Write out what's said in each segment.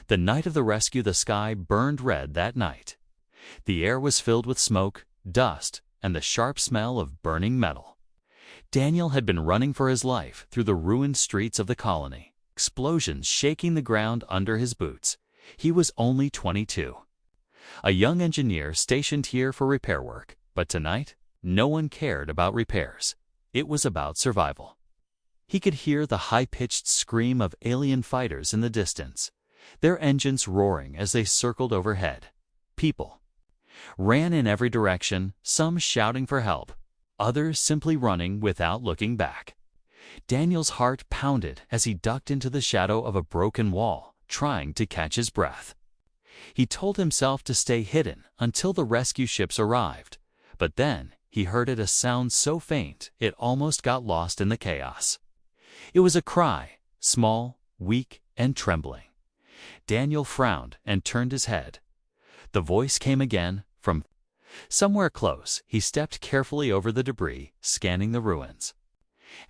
The night of the rescue, the sky burned red that night. The air was filled with smoke, dust, and the sharp smell of burning metal. Daniel had been running for his life through the ruined streets of the colony, explosions shaking the ground under his boots. He was only 22. A young engineer stationed here for repair work, but tonight, no one cared about repairs. It was about survival. He could hear the high-pitched scream of alien fighters in the distance, their engines roaring as they circled overhead. People ran in every direction, some shouting for help, others simply running without looking back. Daniel's heart pounded as he ducked into the shadow of a broken wall, trying to catch his breath. He told himself to stay hidden until the rescue ships arrived, but then he heard a sound so faint it almost got lost in the chaos. It was a cry, small, weak, and trembling. Daniel frowned and turned his head. The voice came again, from somewhere close. He stepped carefully over the debris, scanning the ruins.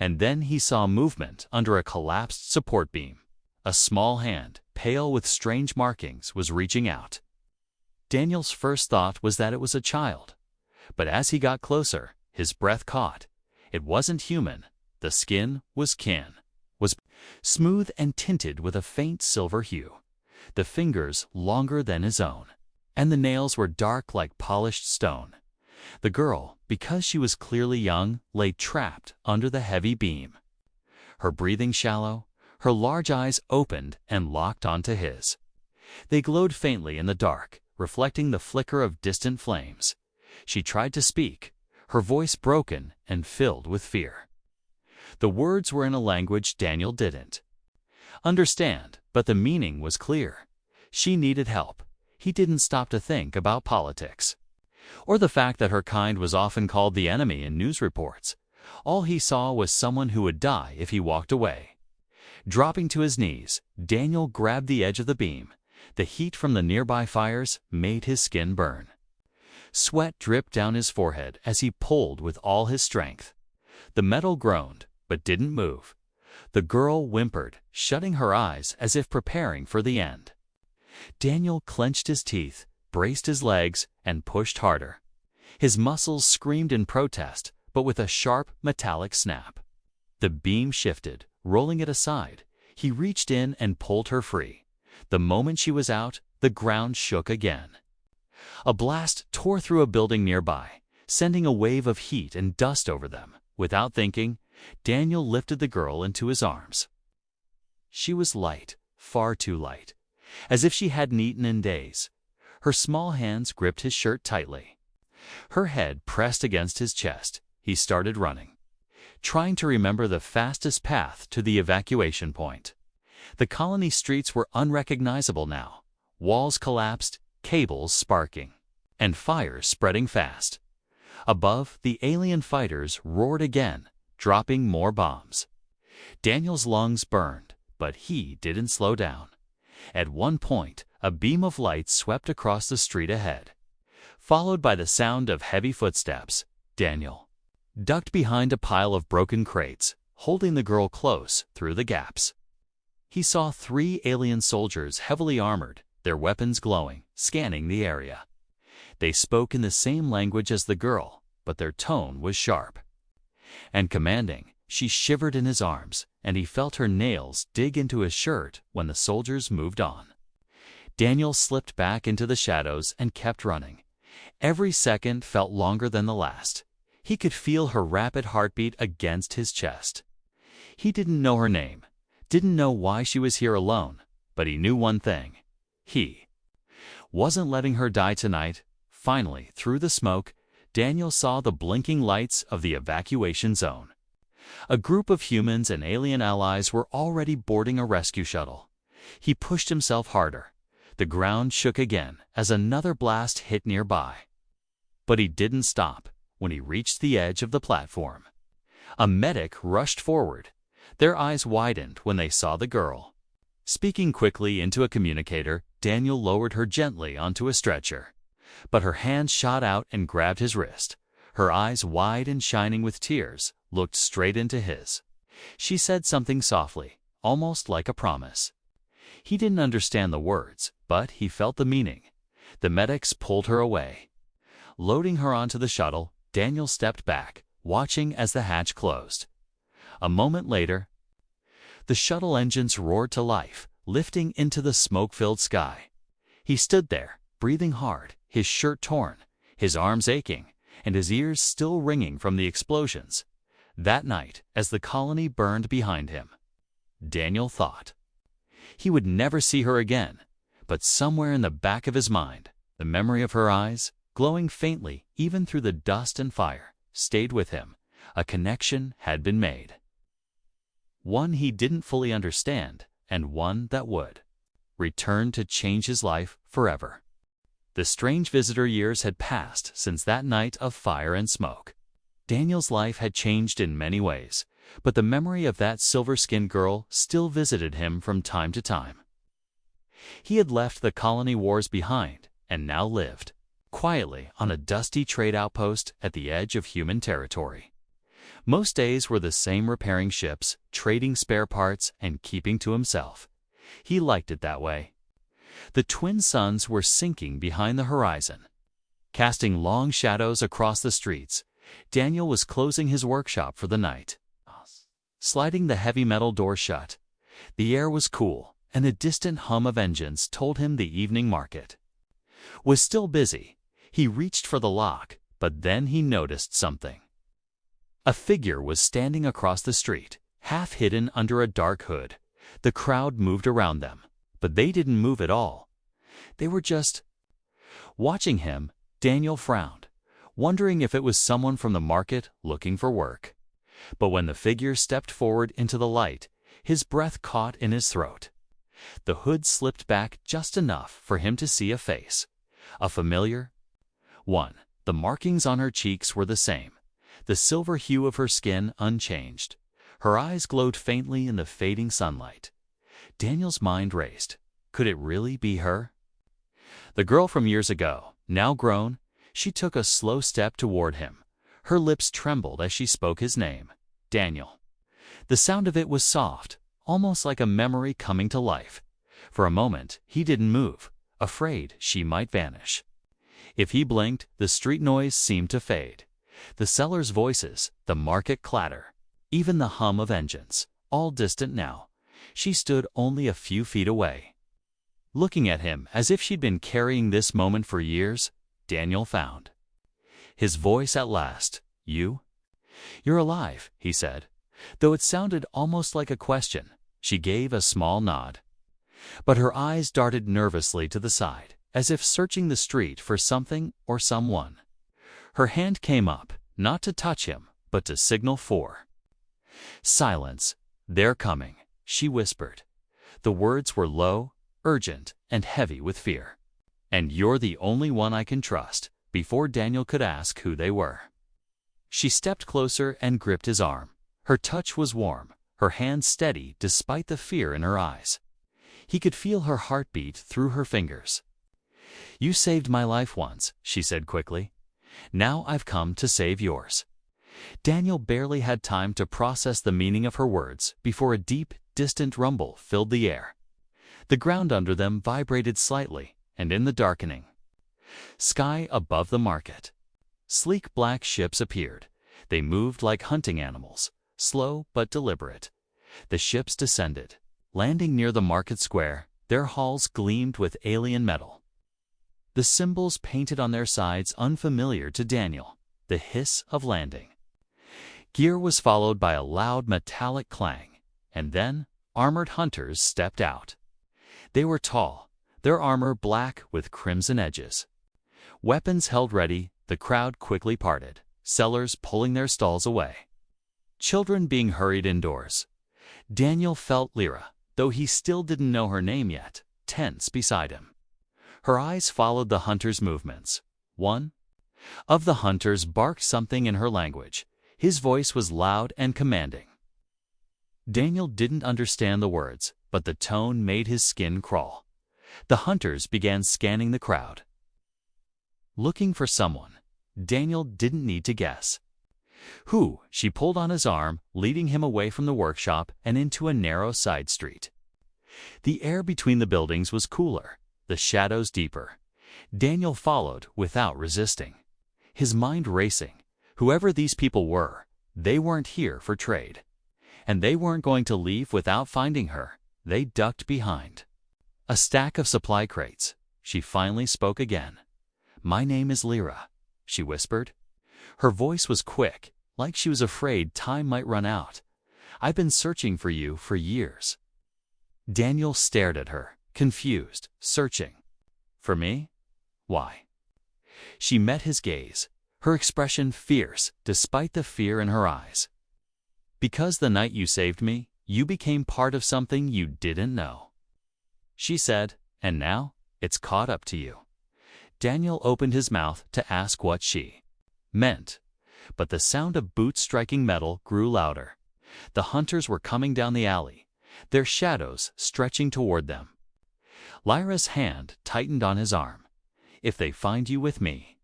And then he saw movement under a collapsed support beam. A small hand, pale with strange markings, was reaching out. Daniel's first thought was that it was a child. But as he got closer, his breath caught. It wasn't human. The skin was smooth and tinted with a faint silver hue. The fingers longer than his own, and the nails were dark like polished stone. The girl, because she was clearly young, lay trapped under the heavy beam. Her breathing shallow, her large eyes opened and locked onto his. They glowed faintly in the dark, reflecting the flicker of distant flames. She tried to speak, her voice broken and filled with fear. The words were in a language Daniel didn't understand, but the meaning was clear. She needed help. He didn't stop to think about politics, or the fact that her kind was often called the enemy in news reports. All he saw was someone who would die if he walked away. Dropping to his knees, Daniel grabbed the edge of the beam. The heat from the nearby fires made his skin burn. Sweat dripped down his forehead as he pulled with all his strength. The metal groaned, but didn't move. The girl whimpered, shutting her eyes as if preparing for the end. Daniel clenched his teeth, braced his legs, and pushed harder. His muscles screamed in protest, but with a sharp, metallic snap. The beam shifted, rolling it aside. He reached in and pulled her free. The moment she was out, the ground shook again. A blast tore through a building nearby, sending a wave of heat and dust over them. Without thinking, Daniel lifted the girl into his arms. She was light, far too light, as if she hadn't eaten in days. Her small hands gripped his shirt tightly. Her head pressed against his chest. He started running, trying to remember the fastest path to the evacuation point. The colony streets were unrecognizable now. Walls collapsed, cables sparking, and fires spreading fast. Above, the alien fighters roared again, dropping more bombs. Daniel's lungs burned, but he didn't slow down. At one point, a beam of light swept across the street ahead. Followed by the sound of heavy footsteps, Daniel ducked behind a pile of broken crates, holding the girl close through the gaps. He saw 3 alien soldiers heavily armored, their weapons glowing, scanning the area. They spoke in the same language as the girl, but their tone was sharp and commanding. She shivered in his arms, and he felt her nails dig into his shirt when the soldiers moved on. Daniel slipped back into the shadows and kept running. Every second felt longer than the last. He could feel her rapid heartbeat against his chest. He didn't know her name, didn't know why she was here alone, but he knew one thing. He wasn't letting her die tonight. Finally, through the smoke, Daniel saw the blinking lights of the evacuation zone. A group of humans and alien allies were already boarding a rescue shuttle. He pushed himself harder. The ground shook again as another blast hit nearby. But he didn't stop when he reached the edge of the platform. A medic rushed forward. Their eyes widened when they saw the girl. Speaking quickly into a communicator, Daniel lowered her gently onto a stretcher. But her hand shot out and grabbed his wrist. Her eyes, wide and shining with tears, looked straight into his. She said something softly, almost like a promise. He didn't understand the words, but he felt the meaning. The medics pulled her away. Loading her onto the shuttle, Daniel stepped back, watching as the hatch closed. A moment later, the shuttle engines roared to life, lifting into the smoke-filled sky. He stood there, breathing hard, his shirt torn, his arms aching, and his ears still ringing from the explosions. That night, as the colony burned behind him, Daniel thought he would never see her again, but somewhere in the back of his mind, the memory of her eyes, glowing faintly even through the dust and fire, stayed with him. A connection had been made. One he didn't fully understand, and one that would return to change his life forever. The strange visitor years had passed since that night of fire and smoke. Daniel's life had changed in many ways, but the memory of that silver-skinned girl still visited him from time to time. He had left the colony wars behind and now lived quietly on a dusty trade outpost at the edge of human territory. Most days were the same, repairing ships, trading spare parts, and keeping to himself. He liked it that way. The twin suns were sinking behind the horizon, casting long shadows across the streets. Daniel was closing his workshop for the night, sliding the heavy metal door shut. The air was cool, and the distant hum of engines told him the evening market was still busy. He reached for the lock, but then he noticed something. A figure was standing across the street, half hidden under a dark hood. The crowd moved around them, but they didn't move at all. They were just watching him. Daniel frowned, wondering if it was someone from the market looking for work. But when the figure stepped forward into the light, his breath caught in his throat. The hood slipped back just enough for him to see a face. A familiar one. The markings on her cheeks were the same, the silver hue of her skin unchanged. Her eyes glowed faintly in the fading sunlight. Daniel's mind raced. Could it really be her? The girl from years ago, now grown, she took a slow step toward him. Her lips trembled as she spoke his name, Daniel. The sound of it was soft, almost like a memory coming to life. For a moment, he didn't move, afraid she might vanish. If he blinked, the street noise seemed to fade. The sellers' voices, the market clatter, even the hum of engines, all distant now. She stood only a few feet away, looking at him as if she'd been carrying this moment for years. Daniel found his voice at last. "You? You're alive," he said. Though it sounded almost like a question, she gave a small nod. But her eyes darted nervously to the side, as if searching the street for something or someone. Her hand came up, not to touch him, but to signal for silence. "They're coming," she whispered. The words were low, urgent, and heavy with fear. "And you're the only one I can trust." Before Daniel could ask who they were, she stepped closer and gripped his arm. Her touch was warm, her hand steady despite the fear in her eyes. He could feel her heartbeat through her fingers. "You saved my life once," she said quickly. "Now I've come to save yours." Daniel barely had time to process the meaning of her words before a deep, distant rumble filled the air. The ground under them vibrated slightly, and in the darkening sky above the market, sleek black ships appeared. They moved like hunting animals, slow but deliberate. The ships descended, landing near the market square. Their hulls gleamed with alien metal, the symbols painted on their sides unfamiliar to Daniel. The hiss of landing gear was followed by a loud metallic clang, and then armored hunters stepped out. They were tall, their armor black with crimson edges. Weapons held ready. The crowd quickly parted, sellers pulling their stalls away, children being hurried indoors. Daniel felt Lyra, though he still didn't know her name yet, tense beside him. Her eyes followed the hunters' movements. One of the hunters barked something in her language. His voice was loud and commanding. Daniel didn't understand the words, but the tone made his skin crawl. The hunters began scanning the crowd, looking for someone. Daniel didn't need to guess. "Who?" She pulled on his arm, leading him away from the workshop and into a narrow side street. The air between the buildings was cooler, the shadows deeper. Daniel followed without resisting, his mind racing. Whoever these people were, they weren't here for trade. And they weren't going to leave without finding her. They ducked behind a stack of supply crates. She finally spoke again. "My name is Lyra," she whispered. Her voice was quick, like she was afraid time might run out. "I've been searching for you for years." Daniel stared at her, confused, searching. "For me? Why?" She met his gaze, her expression fierce despite the fear in her eyes. "Because the night you saved me, you became part of something you didn't know," she said, "and now it's caught up to you." Daniel opened his mouth to ask what she meant, but the sound of boots striking metal grew louder. The hunters were coming down the alley, their shadows stretching toward them. Lyra's hand tightened on his arm. "If they find you with me,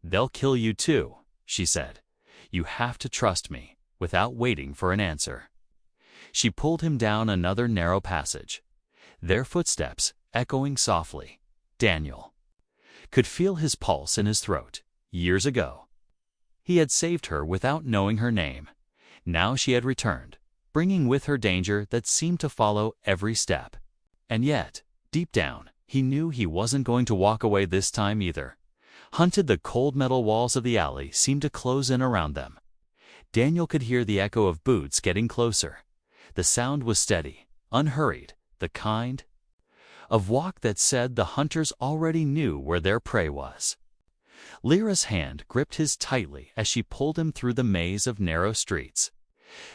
they'll kill you too," she said. "You have to trust me," without waiting for an answer. She pulled him down another narrow passage, their footsteps echoing softly. Daniel could feel his pulse in his throat. Years ago, he had saved her without knowing her name. Now she had returned, bringing with her danger that seemed to follow every step. And yet, deep down, he knew he wasn't going to walk away this time either. Hunted, the cold metal walls of the alley seemed to close in around them. Daniel could hear the echo of boots getting closer. The sound was steady, unhurried, the kind of walk that said the hunters already knew where their prey was. Lyra's hand gripped his tightly as she pulled him through the maze of narrow streets.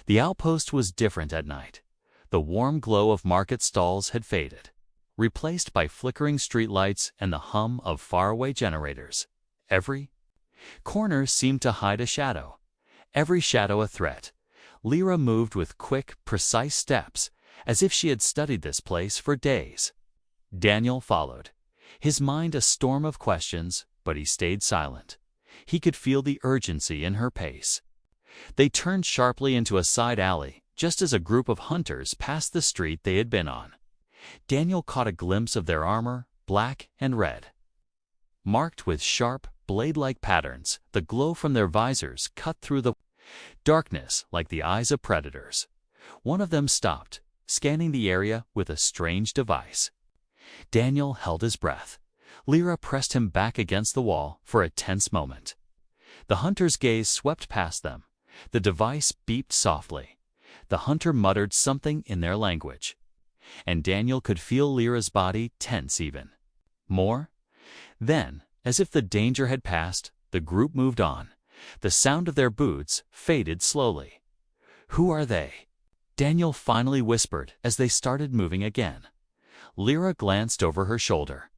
The outpost was different at night. The warm glow of market stalls had faded, replaced by flickering streetlights and the hum of faraway generators. Every corner seemed to hide a shadow, every shadow a threat. Lyra moved with quick, precise steps, as if she had studied this place for days. Daniel followed, his mind a storm of questions, but he stayed silent. He could feel the urgency in her pace. They turned sharply into a side alley, just as a group of hunters passed the street they had been on. Daniel caught a glimpse of their armor, black and red, marked with sharp, blade-like patterns. The glow from their visors cut through the darkness like the eyes of predators. One of them stopped, scanning the area with a strange device. Daniel held his breath. Lyra pressed him back against the wall for a tense moment. The hunter's gaze swept past them. The device beeped softly. The hunter muttered something in their language, and Daniel could feel Lyra's body tense even more. Then, as if the danger had passed, the group moved on. The sound of their boots faded slowly. "Who are they?" Daniel finally whispered as they started moving again. Lyra glanced over her shoulder.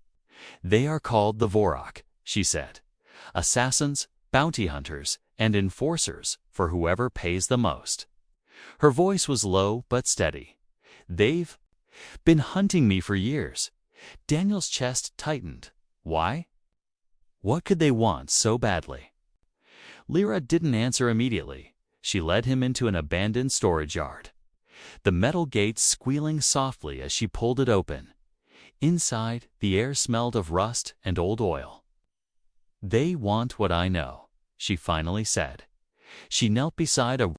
"They are called the Vorak," she said. "Assassins, bounty hunters, and enforcers for whoever pays the most." Her voice was low but steady. "They've been hunting me for years." Daniel's chest tightened. Why? What could they want so badly? Lyra didn't answer immediately. She led him into an abandoned storage yard, the metal gate squealing softly as she pulled it open. Inside, the air smelled of rust and old oil. "They want what I know," she finally said. She knelt beside a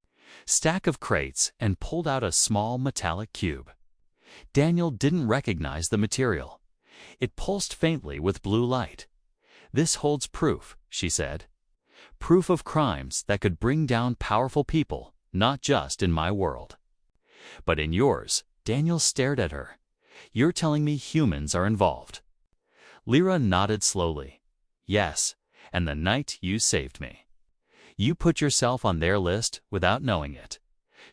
stack of crates and pulled out a small metallic cube. Daniel didn't recognize the material. It pulsed faintly with blue light. "This holds proof," she said. "Proof of crimes that could bring down powerful people, not just in my world, but in yours." Daniel stared at her. "You're telling me humans are involved?" Lyra nodded slowly. "Yes, and the night you saved me. You put yourself on their list without knowing it."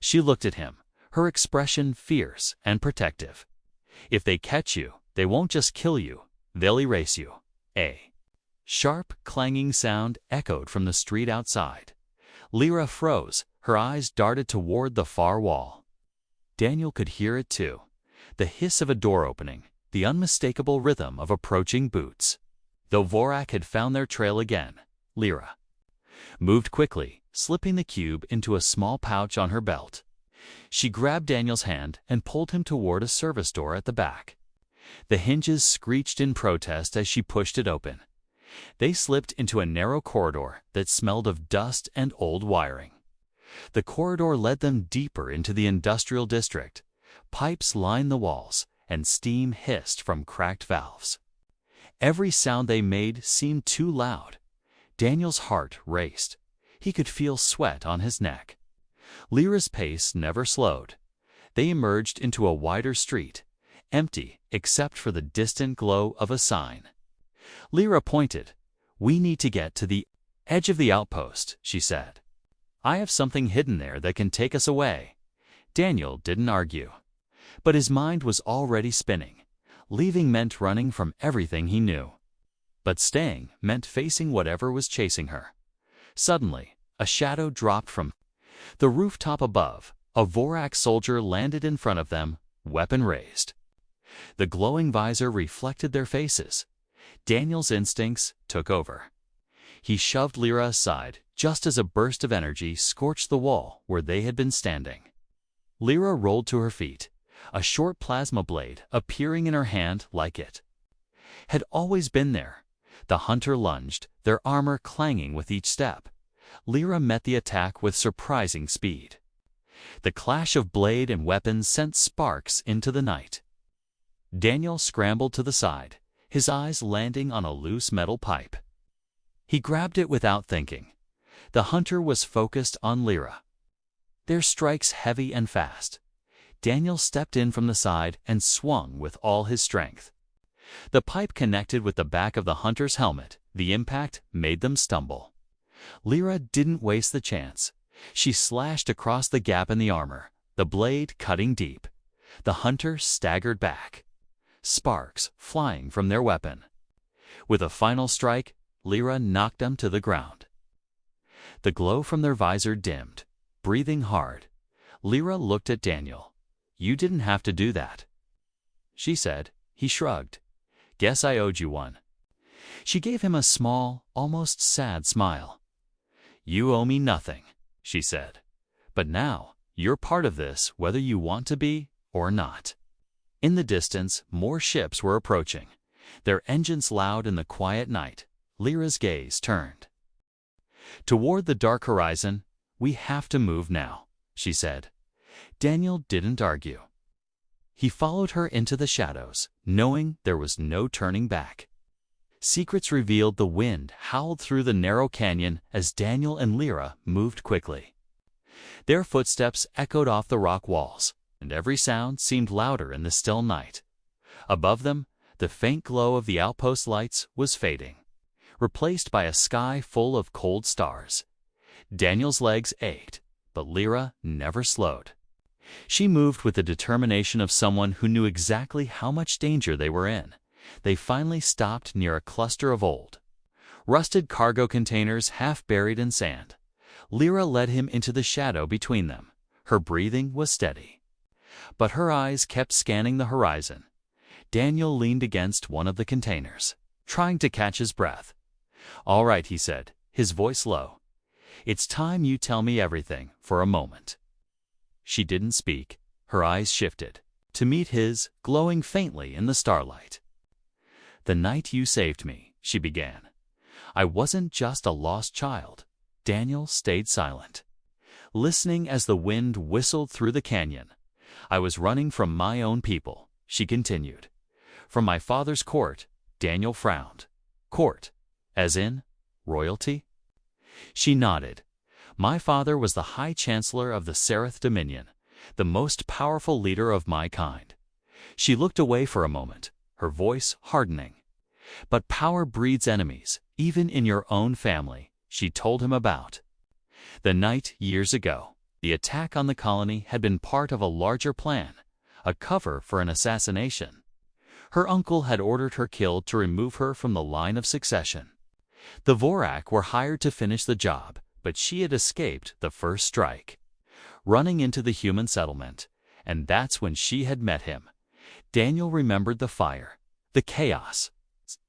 She looked at him, her expression fierce and protective. "If they catch you, they won't just kill you, they'll erase you." A sharp, clanging sound echoed from the street outside. Lyra froze, her eyes darted toward the far wall. Daniel could hear it too. The hiss of a door opening, the unmistakable rhythm of approaching boots. Though Vorak had found their trail again, Lyra moved quickly, slipping the cube into a small pouch on her belt. She grabbed Daniel's hand and pulled him toward a service door at the back. The hinges screeched in protest as she pushed it open. They slipped into a narrow corridor that smelled of dust and old wiring. The corridor led them deeper into the industrial district. Pipes lined the walls, and steam hissed from cracked valves. Every sound they made seemed too loud. Daniel's heart raced. He could feel sweat on his neck. Lyra's pace never slowed. They emerged into a wider street, empty except for the distant glow of a sign. Lyra pointed. "We need to get to the edge of the outpost," she said. "I have something hidden there that can take us away." Daniel didn't argue. But his mind was already spinning. Leaving meant running from everything he knew. But staying meant facing whatever was chasing her. Suddenly, a shadow dropped from the rooftop above. A Vorak soldier landed in front of them, weapon raised. The glowing visor reflected their faces. Daniel's instincts took over. He shoved Lyra aside just as a burst of energy scorched the wall where they had been standing. Lyra rolled to her feet, a short plasma blade appearing in her hand like it had always been there. The hunter lunged, their armor clanging with each step. Lyra met the attack with surprising speed. The clash of blade and weapon sent sparks into the night. Daniel scrambled to the side, his eyes landing on a loose metal pipe. He grabbed it without thinking. The hunter was focused on Lyra. Their strikes heavy and fast. Daniel stepped in from the side and swung with all his strength. The pipe connected with the back of the hunter's helmet. The impact made them stumble. Lyra didn't waste the chance. She slashed across the gap in the armor, the blade cutting deep. The hunter staggered back, sparks flying from their weapon. With a final strike, Lyra knocked them to the ground. The glow from their visor dimmed. Breathing hard, Lyra looked at Daniel. "You didn't have to do that," she said. He shrugged. "Guess I owed you one." She gave him a small, almost sad smile. "You owe me nothing," she said. "But now, you're part of this whether you want to be or not." In the distance, more ships were approaching, their engines loud in the quiet night. Lyra's gaze turned toward the dark horizon. "We have to move now," she said. Daniel didn't argue. He followed her into the shadows, knowing there was no turning back. Secrets revealed. The wind howled through the narrow canyon as Daniel and Lyra moved quickly. Their footsteps echoed off the rock walls, and every sound seemed louder in the still night. Above them, the faint glow of the outpost lights was fading, replaced by a sky full of cold stars. Daniel's legs ached, but Lyra never slowed. She moved with the determination of someone who knew exactly how much danger they were in. They finally stopped near a cluster of old, rusted cargo containers half buried in sand. Lyra led him into the shadow between them. Her breathing was steady, but her eyes kept scanning the horizon. Daniel leaned against one of the containers, trying to catch his breath. "All right," he said, his voice low. "It's time you tell me everything for a moment." She didn't speak. Her eyes shifted to meet his, glowing faintly in the starlight. "The night you saved me," she began, "I wasn't just a lost child." Daniel stayed silent, listening as the wind whistled through the canyon. "I was running from my own people," she continued. "From my father's court." Daniel frowned. "Court? As in royalty?" She nodded. "My father was the High Chancellor of the Sereth Dominion, the most powerful leader of my kind." She looked away for a moment, her voice hardening. "But power breeds enemies, even in your own family," she told him about. The night, years ago, the attack on the colony had been part of a larger plan, a cover for an assassination. Her uncle had ordered her killed to remove her from the line of succession. The Vorak were hired to finish the job, but she had escaped the first strike, running into the human settlement, and that's when she had met him. Daniel remembered the fire, the chaos,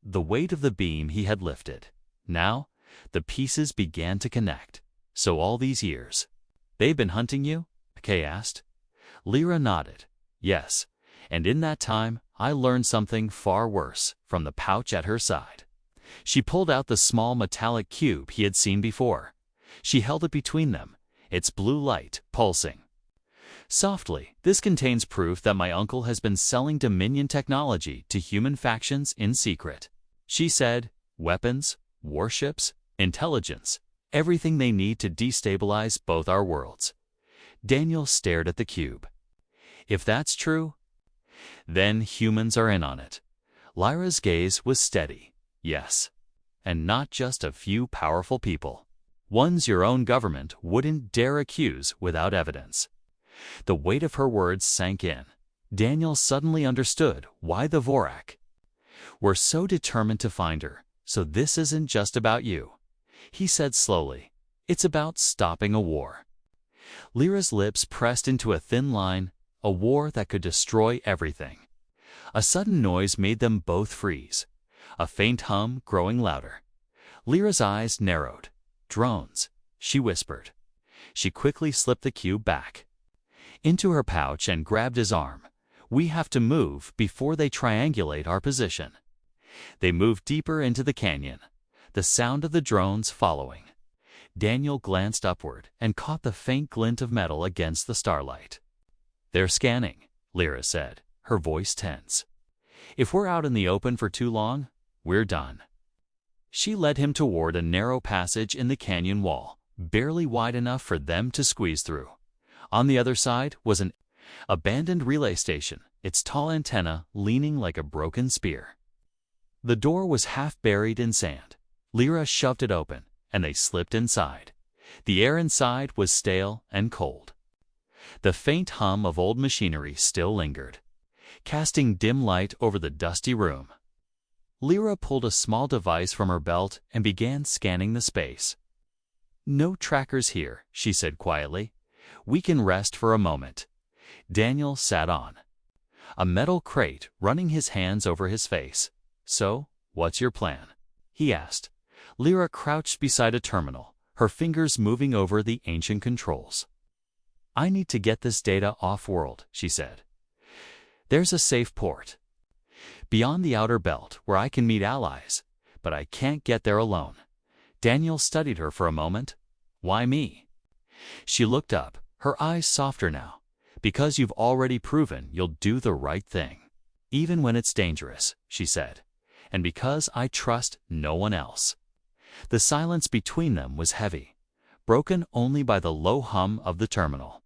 the weight of the beam he had lifted. Now, the pieces began to connect. "So all these years, they've been hunting you?" Kay asked. Lyra nodded. Yes, and in that time, I learned something far worse from the pouch at her side. She pulled out the small metallic cube he had seen before. She held it between them, its blue light pulsing. Softly, this contains proof that my uncle has been selling Dominion technology to human factions in secret. She said, weapons, warships, intelligence, everything they need to destabilize both our worlds. Daniel stared at the cube. If that's true, then humans are in on it. Lyra's gaze was steady. Yes. And not just a few powerful people. Ones your own government wouldn't dare accuse without evidence. The weight of her words sank in. Daniel suddenly understood why the Vorak were so determined to find her. So this isn't just about you, he said slowly. It's about stopping a war. Lyra's lips pressed into a thin line, a war that could destroy everything. A sudden noise made them both freeze, a faint hum growing louder. Lyra's eyes narrowed. Drones, she whispered. She quickly slipped the cube back into her pouch and grabbed his arm. We have to move before they triangulate our position. They moved deeper into the canyon, the sound of the drones following. Daniel glanced upward and caught the faint glint of metal against the starlight. They're scanning, Lyra said, her voice tense. If we're out in the open for too long, we're done. She led him toward a narrow passage in the canyon wall, barely wide enough for them to squeeze through. On the other side was an abandoned relay station, its tall antenna leaning like a broken spear. The door was half buried in sand. Lyra shoved it open, and they slipped inside. The air inside was stale and cold. The faint hum of old machinery still lingered, casting dim light over the dusty room. Lyra pulled a small device from her belt and began scanning the space. No trackers here, she said quietly. We can rest for a moment. Daniel sat on a metal crate, running his hands over his face. So, what's your plan? He asked. Lyra crouched beside a terminal, her fingers moving over the ancient controls. I need to get this data off-world, she said. There's a safe port beyond the outer belt where I can meet allies, but I can't get there alone. Daniel studied her for a moment. Why me? She looked up, her eyes softer now. Because you've already proven you'll do the right thing, even when it's dangerous, she said. And because I trust no one else. The silence between them was heavy, broken only by the low hum of the terminal.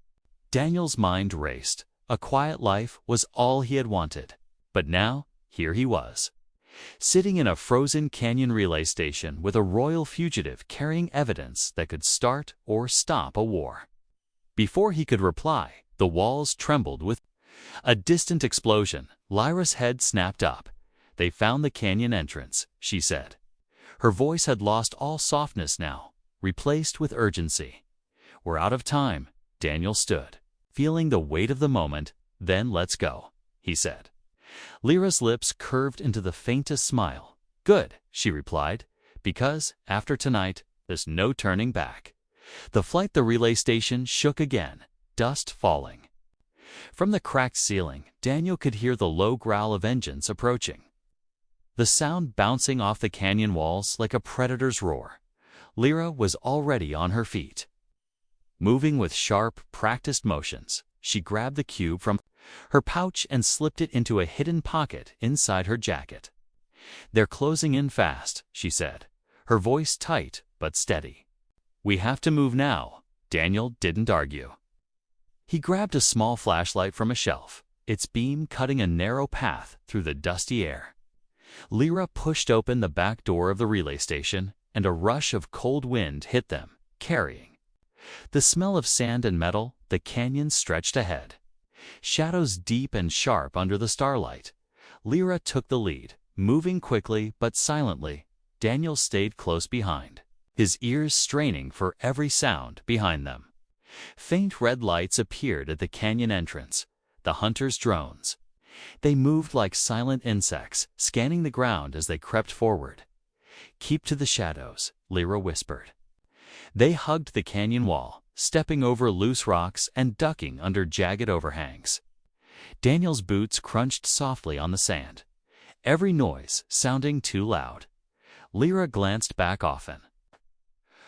Daniel's mind raced. A quiet life was all he had wanted. But now, here he was, sitting in a frozen canyon relay station with a royal fugitive carrying evidence that could start or stop a war. Before he could reply, the walls trembled with a distant explosion. Lyra's head snapped up. They found the canyon entrance, she said. Her voice had lost all softness now, replaced with urgency. We're out of time. Daniel stood, feeling the weight of the moment. Then let's go, he said. Lyra's lips curved into the faintest smile. Good, she replied, because, after tonight, there's no turning back. The relay station shook again, dust falling. From the cracked ceiling, Daniel could hear the low growl of engines approaching, the sound bouncing off the canyon walls like a predator's roar. Lyra was already on her feet. Moving with sharp, practiced motions, she grabbed the cube from her pouch and slipped it into a hidden pocket inside her jacket. They're closing in fast, she said, her voice tight but steady. We have to move now. Daniel didn't argue. He grabbed a small flashlight from a shelf, its beam cutting a narrow path through the dusty air. Lyra pushed open the back door of the relay station, and a rush of cold wind hit them, carrying the smell of sand and metal. The canyon stretched ahead, shadows deep and sharp under the starlight. Lyra took the lead, moving quickly but silently. Daniel stayed close behind, his ears straining for every sound behind them. Faint red lights appeared at the canyon entrance, the hunters' drones. They moved like silent insects, scanning the ground as they crept forward. Keep to the shadows, Lyra whispered. They hugged the canyon wall, stepping over loose rocks and ducking under jagged overhangs. Daniel's boots crunched softly on the sand, every noise sounding too loud. Lyra glanced back often,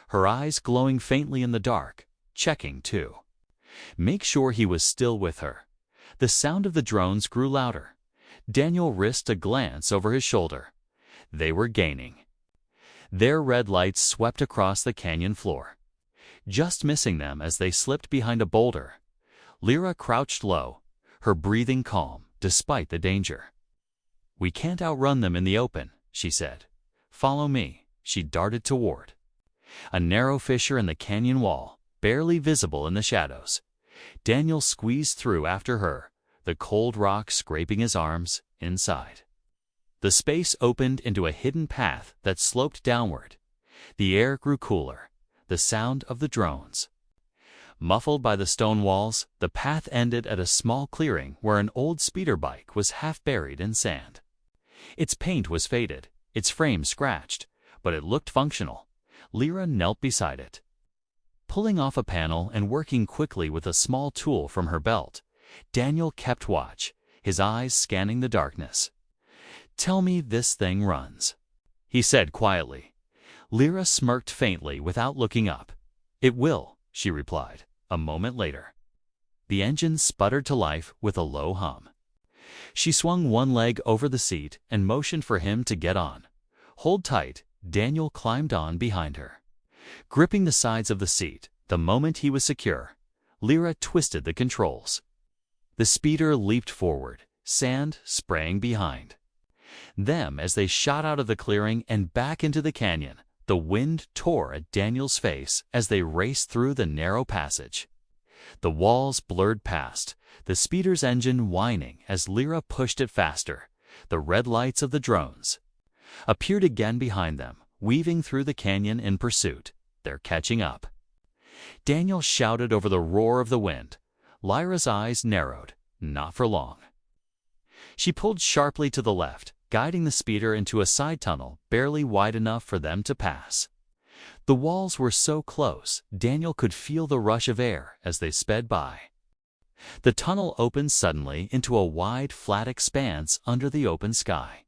her eyes glowing faintly in the dark, checking too. Make sure he was still with her. The sound of the drones grew louder. Daniel risked a glance over his shoulder. They were gaining. Their red lights swept across the canyon floor, just missing them as they slipped behind a boulder. Lyra crouched low, her breathing calm despite the danger. "We can't outrun them in the open," she said. "Follow me." She darted toward a narrow fissure in the canyon wall, barely visible in the shadows. Daniel squeezed through after her, the cold rock scraping his arms inside. The space opened into a hidden path that sloped downward. The air grew cooler, the sound of the drones. Muffled by the stone walls, the path ended at a small clearing where an old speeder bike was half buried in sand. Its paint was faded, its frame scratched, but it looked functional. Lyra knelt beside it, pulling off a panel and working quickly with a small tool from her belt. Daniel kept watch, his eyes scanning the darkness. "Tell me this thing runs," he said quietly. Lyra smirked faintly without looking up. "It will," she replied, a moment later. The engine sputtered to life with a low hum. She swung one leg over the seat and motioned for him to get on. "Hold tight." Daniel climbed on behind her, gripping the sides of the seat. The moment he was secure, Lyra twisted the controls. The speeder leaped forward, sand spraying behind them as they shot out of the clearing and back into the canyon. The wind tore at Daniel's face as they raced through the narrow passage. The walls blurred past, the speeder's engine whining as Lyra pushed it faster. The red lights of the drones appeared again behind them, weaving through the canyon in pursuit. They're catching up. Daniel shouted over the roar of the wind. Lyra's eyes narrowed, not for long. She pulled sharply to the left, guiding the speeder into a side tunnel barely wide enough for them to pass. The walls were so close, Daniel could feel the rush of air as they sped by. The tunnel opened suddenly into a wide, flat expanse under the open sky.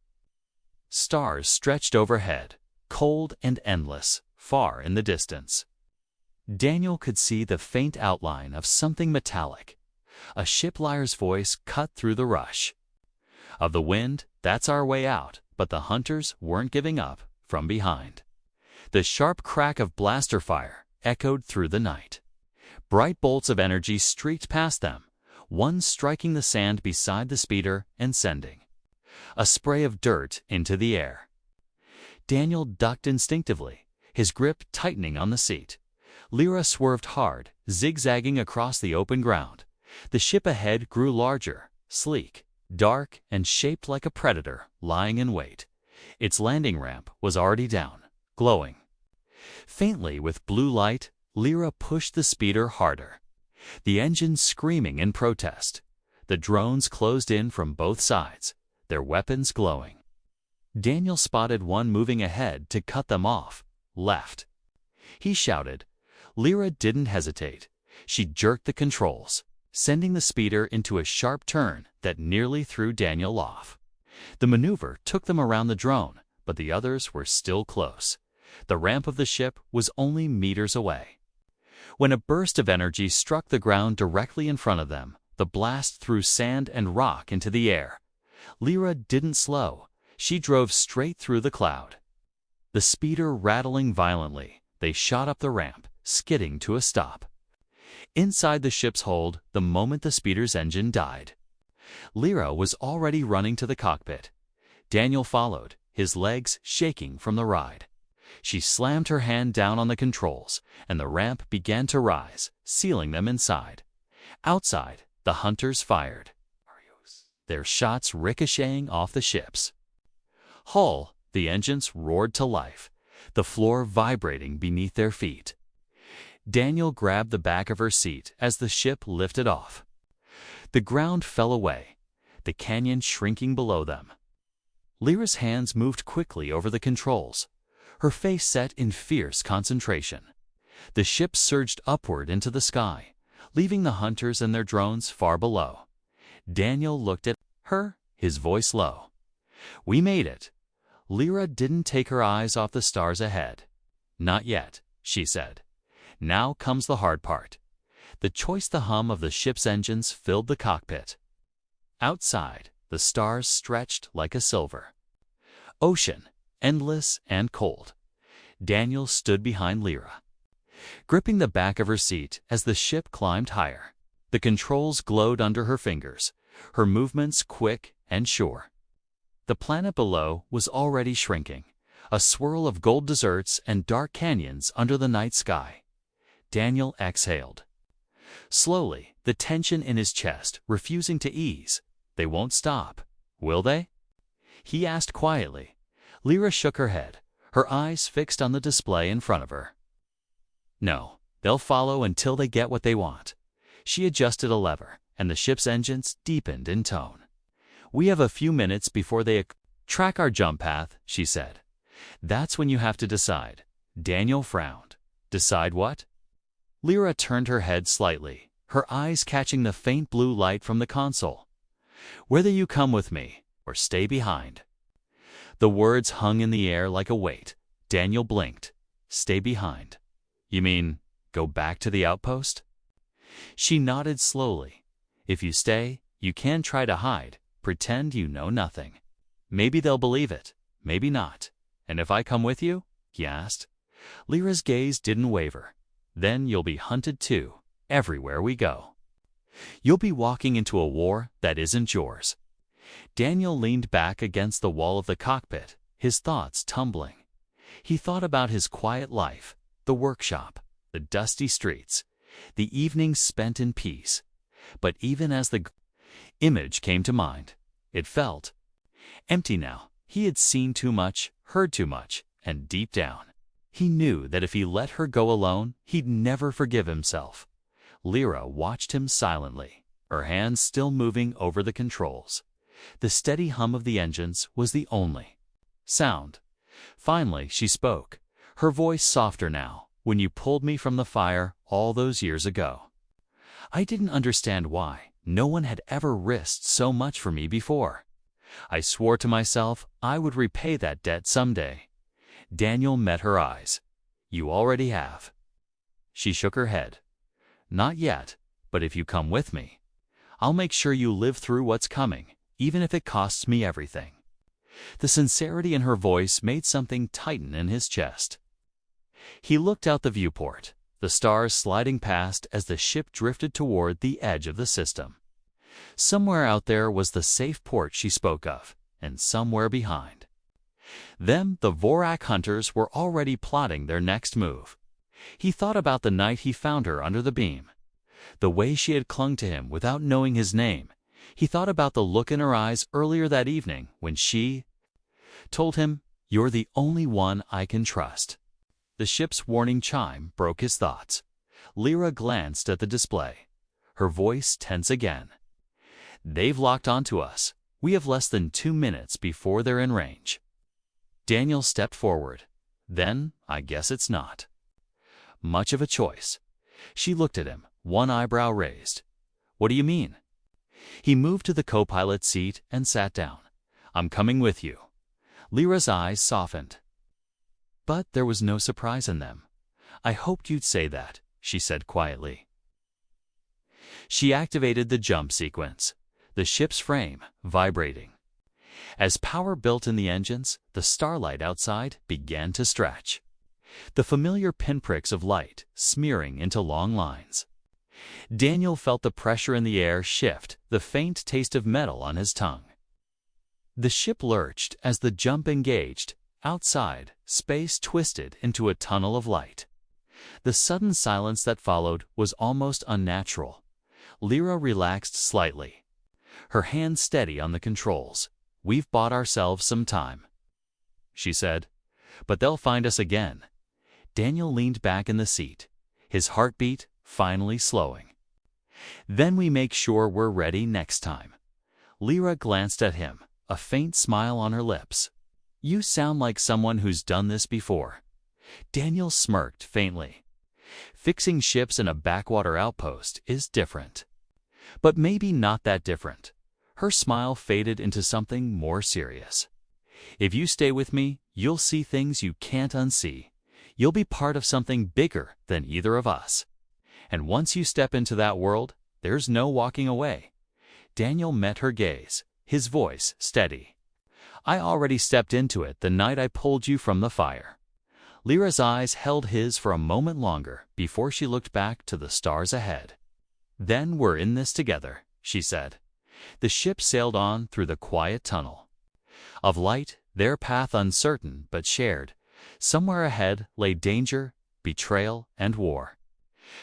Stars stretched overhead, cold and endless, far in the distance. Daniel could see the faint outline of something metallic. A shipwright's voice cut through the rush of the wind. "That's our way out," but the hunters weren't giving up from behind. The sharp crack of blaster fire echoed through the night. Bright bolts of energy streaked past them, one striking the sand beside the speeder and sending a spray of dirt into the air. Daniel ducked instinctively, his grip tightening on the seat. Lyra swerved hard, zigzagging across the open ground. The ship ahead grew larger, sleek, dark, and shaped like a predator lying in wait. Its landing ramp was already down, glowing faintly with blue light. Lyra pushed the speeder harder, the engine screaming in protest. The drones closed in from both sides, their weapons glowing. Daniel spotted one moving ahead to cut them off. "Left," he shouted. Lyra didn't hesitate. She jerked the controls, sending the speeder into a sharp turn that nearly threw Daniel off. The maneuver took them around the drone, but the others were still close. The ramp of the ship was only meters away. When a burst of energy struck the ground directly in front of them, the blast threw sand and rock into the air. Lyra didn't slow. She drove straight through the cloud. The speeder rattling violently, they shot up the ramp, skidding to a stop. Inside the ship's hold, the moment the speeder's engine died, Lyra was already running to the cockpit. Daniel followed, his legs shaking from the ride. She slammed her hand down on the controls, and the ramp began to rise, sealing them inside. Outside, the hunters fired, their shots ricocheting off the ship's hull. The engines roared to life, the floor vibrating beneath their feet. Daniel grabbed the back of her seat as the ship lifted off. The ground fell away, the canyon shrinking below them. Lyra's hands moved quickly over the controls, her face set in fierce concentration. The ship surged upward into the sky, leaving the hunters and their drones far below. Daniel looked at her, his voice low. "We made it." Lyra didn't take her eyes off the stars ahead. "Not yet," she said. "Now comes the hard part." The hum of the ship's engines filled the cockpit. Outside, the stars stretched like a silver ocean, endless and cold. Daniel stood behind Lyra, gripping the back of her seat as the ship climbed higher. The controls glowed under her fingers, her movements quick and sure. The planet below was already shrinking, a swirl of gold deserts and dark canyons under the night sky. Daniel exhaled. Slowly, the tension in his chest refusing to ease. "They won't stop, will they?" he asked quietly. Lyra shook her head, her eyes fixed on the display in front of her. "No, they'll follow until they get what they want." She adjusted a lever, and the ship's engines deepened in tone. "We have a few minutes before they track our jump path," she said. "That's when you have to decide." Daniel frowned. "Decide what?" Lyra turned her head slightly, her eyes catching the faint blue light from the console. "Whether you come with me or stay behind." The words hung in the air like a weight. Daniel blinked. "Stay behind? You mean go back to the outpost?" She nodded slowly. "If you stay, you can try to hide, pretend you know nothing. Maybe they'll believe it, maybe not." "And if I come with you?" he asked. Lyra's gaze didn't waver. "Then you'll be hunted too, everywhere we go. You'll be walking into a war that isn't yours." Daniel leaned back against the wall of the cockpit, his thoughts tumbling. He thought about his quiet life, the workshop, the dusty streets, the evenings spent in peace. But even as the image came to mind, it felt empty now. He had seen too much, heard too much, and deep down, he knew that if he let her go alone, he'd never forgive himself. Lyra watched him silently, her hands still moving over the controls. The steady hum of the engines was the only sound. Finally, she spoke, her voice softer now. "When you pulled me from the fire all those years ago, I didn't understand why. No one had ever risked so much for me before. I swore to myself I would repay that debt someday." Daniel met her eyes. "You already have." She shook her head. "Not yet, but if you come with me, I'll make sure you live through what's coming, even if it costs me everything." The sincerity in her voice made something tighten in his chest. He looked out the viewport, the stars sliding past as the ship drifted toward the edge of the system. Somewhere out there was the safe port she spoke of, and somewhere behind them the Vorak hunters were already plotting their next move. He thought about the night he found her under the beam, the way she had clung to him without knowing his name. He thought about the look in her eyes earlier that evening when she told him, "You're the only one I can trust." The ship's warning chime broke his thoughts. Lyra glanced at the display, her voice tense again. "They've locked onto us. We have less than 2 minutes before they're in range." Daniel stepped forward. "Then I guess it's not much of a choice." She looked at him, one eyebrow raised. "What do you mean?" He moved to the co-pilot seat and sat down. "I'm coming with you." Lyra's eyes softened, but there was no surprise in them. "I hoped you'd say that," she said quietly. She activated the jump sequence, the ship's frame vibrating. As power built in the engines, the starlight outside began to stretch, the familiar pinpricks of light smearing into long lines. Daniel felt the pressure in the air shift, the faint taste of metal on his tongue. The ship lurched as the jump engaged. Outside, space twisted into a tunnel of light. The sudden silence that followed was almost unnatural. Lyra relaxed slightly, her hand steady on the controls. "We've bought ourselves some time," she said, "but they'll find us again." Daniel leaned back in the seat, his heartbeat finally slowing. "Then we make sure we're ready next time." Lyra glanced at him, a faint smile on her lips. "You sound like someone who's done this before." Daniel smirked faintly. Fixing ships in a backwater outpost is different. But maybe not that different. Her smile faded into something more serious. If you stay with me, you'll see things you can't unsee. You'll be part of something bigger than either of us. And once you step into that world, there's no walking away. Daniel met her gaze, his voice steady. I already stepped into it the night I pulled you from the fire. Lyra's eyes held his for a moment longer before she looked back to the stars ahead. Then we're in this together, she said. The ship sailed on through the quiet tunnel. Of light, their path uncertain but shared. Somewhere ahead lay danger, betrayal, and war.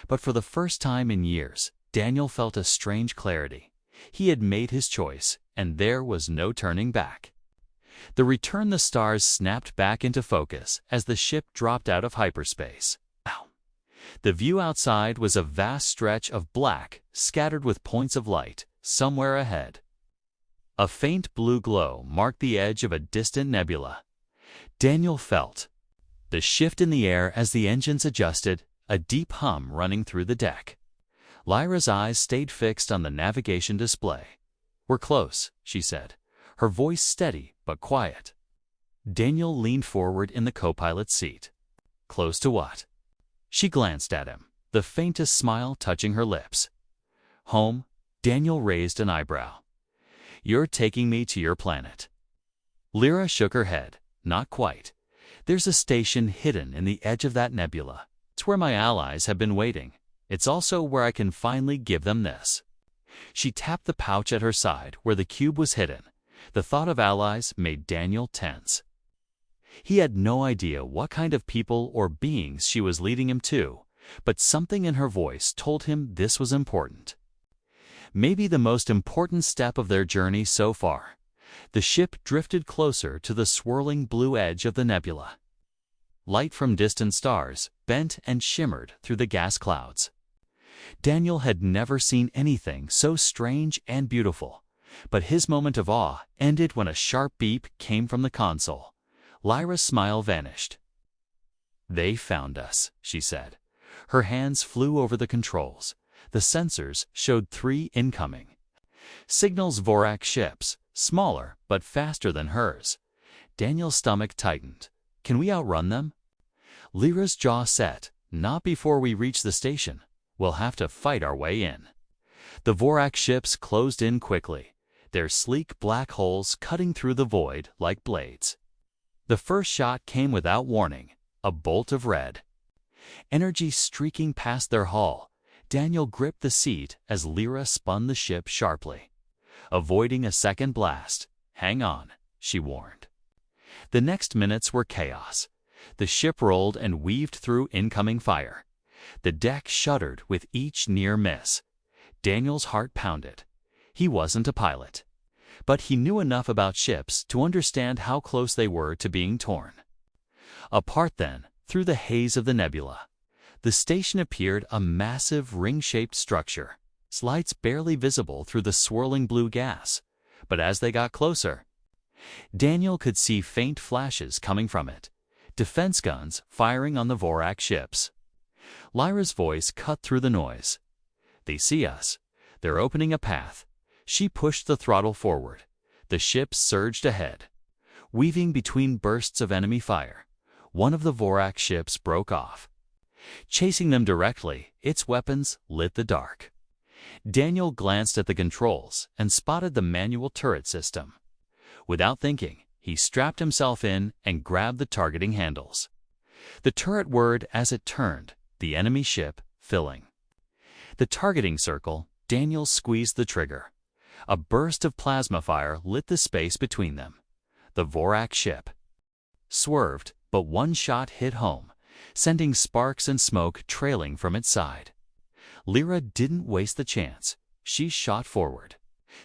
But for the first time in years, Daniel felt a strange clarity. He had made his choice, and there was no turning back. The Return the Stars snapped back into focus as the ship dropped out of hyperspace. Wow. The view outside was a vast stretch of black, scattered with points of light, somewhere ahead. A faint blue glow marked the edge of a distant nebula. Daniel felt the shift in the air as the engines adjusted, a deep hum running through the deck. Lyra's eyes stayed fixed on the navigation display. We're close, she said, her voice steady but quiet. Daniel leaned forward in the co-pilot's seat. Close to what? She glanced at him, the faintest smile touching her lips. Home, Daniel raised an eyebrow. You're taking me to your planet. Lyra shook her head. Not quite. There's a station hidden in the edge of that nebula. It's where my allies have been waiting. It's also where I can finally give them this. She tapped the pouch at her side where the cube was hidden. The thought of allies made Daniel tense. He had no idea what kind of people or beings she was leading him to, but something in her voice told him this was important. Maybe the most important step of their journey so far. The ship drifted closer to the swirling blue edge of the nebula. Light from distant stars bent and shimmered through the gas clouds. Daniel had never seen anything so strange and beautiful, but his moment of awe ended when a sharp beep came from the console. Lyra's smile vanished. They found us, she said. Her hands flew over the controls. The sensors showed 3 incoming. Signals Vorak ships, smaller but faster than hers. Daniel's stomach tightened. Can we outrun them? Lyra's jaw set. Not before we reach the station. We'll have to fight our way in. The Vorak ships closed in quickly, their sleek black hulls cutting through the void like blades. The first shot came without warning, a bolt of red. Energy streaking past their hull, Daniel gripped the seat as Lyra spun the ship sharply. Avoiding a second blast. Hang on, she warned. The next minutes were chaos. The ship rolled and weaved through incoming fire. The deck shuddered with each near miss. Daniel's heart pounded. He wasn't a pilot, but he knew enough about ships to understand how close they were to being torn. Apart then, through the haze of the nebula, the station appeared a massive ring-shaped structure, its lights barely visible through the swirling blue gas. But as they got closer, Daniel could see faint flashes coming from it, defense guns firing on the Vorak ships. Lyra's voice cut through the noise. They see us. They're opening a path. She pushed the throttle forward. The ship surged ahead. Weaving between bursts of enemy fire, one of the Vorak ships broke off. Chasing them directly, its weapons lit the dark. Daniel glanced at the controls and spotted the manual turret system. Without thinking, he strapped himself in and grabbed the targeting handles. The turret whirred as it turned, the enemy ship filling. The targeting circle, Daniel squeezed the trigger. A burst of plasma fire lit the space between them. The Vorak ship swerved, but one shot hit home, sending sparks and smoke trailing from its side. Lyra didn't waste the chance. She shot forward,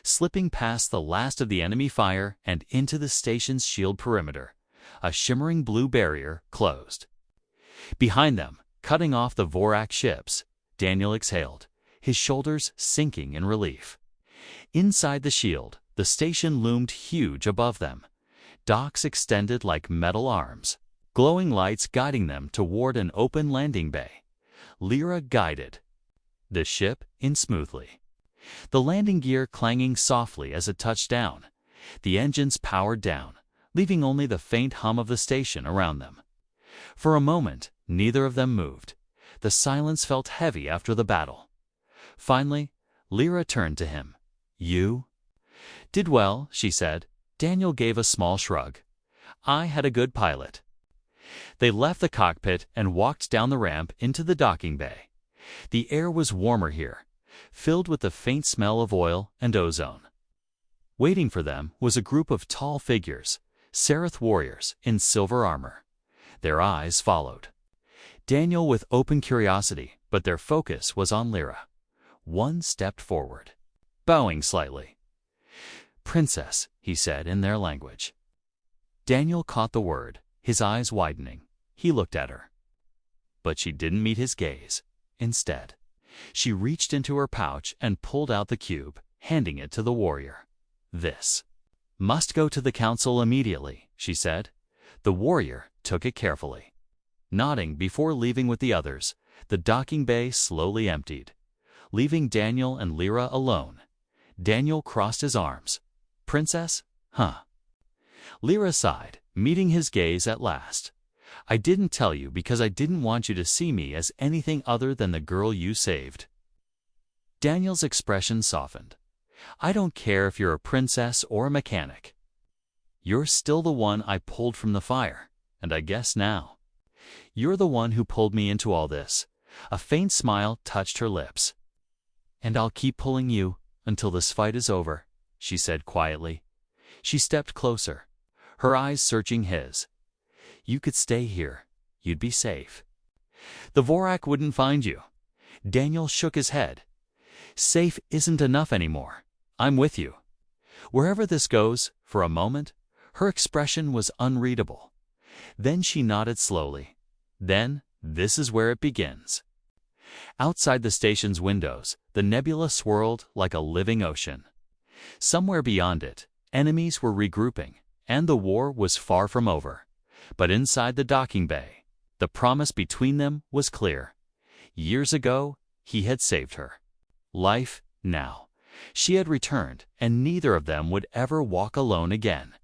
slipping past the last of the enemy fire and into the station's shield perimeter. A shimmering blue barrier closed. Behind them, cutting off the Vorak ships, Daniel exhaled, his shoulders sinking in relief. Inside the shield, the station loomed huge above them. Docks extended like metal arms, glowing lights guiding them toward an open landing bay. Lyra guided the ship in smoothly, the landing gear clanging softly as it touched down. The engines powered down, leaving only the faint hum of the station around them. For a moment, neither of them moved. The silence felt heavy after the battle. Finally, Lyra turned to him. "You?" "Did well," she said. Daniel gave a small shrug. "I had a good pilot." They left the cockpit and walked down the ramp into the docking bay. The air was warmer here, filled with the faint smell of oil and ozone. Waiting for them was a group of tall figures, Seraph warriors in silver armor. Their eyes followed Daniel with open curiosity, but their focus was on Lyra. One stepped forward, bowing slightly. "Princess," he said in their language. Daniel caught the word, his eyes widening. He looked at her. But she didn't meet his gaze. Instead, she reached into her pouch and pulled out the cube, handing it to the warrior. "This must go to the council immediately," she said. The warrior took it carefully. Nodding before leaving with the others, the docking bay slowly emptied, leaving Daniel and Lyra alone. Daniel crossed his arms. "Princess? Huh?" Lyra sighed, meeting his gaze at last. "I didn't tell you because I didn't want you to see me as anything other than the girl you saved." Daniel's expression softened. "I don't care if you're a princess or a mechanic. You're still the one I pulled from the fire, and I guess now you're the one who pulled me into all this." A faint smile touched her lips. "And I'll keep pulling you until this fight is over," she said quietly. She stepped closer, her eyes searching his. "You could stay here. You'd be safe. The Vorak wouldn't find you." Daniel shook his head. "Safe isn't enough anymore. I'm with you. Wherever this goes." For a moment, her expression was unreadable. Then she nodded slowly. "Then, this is where it begins." Outside the station's windows, the nebula swirled like a living ocean. Somewhere beyond it, enemies were regrouping, and the war was far from over. But inside the docking bay, the promise between them was clear. Years ago, he had saved her life. Now, she had returned, and neither of them would ever walk alone again.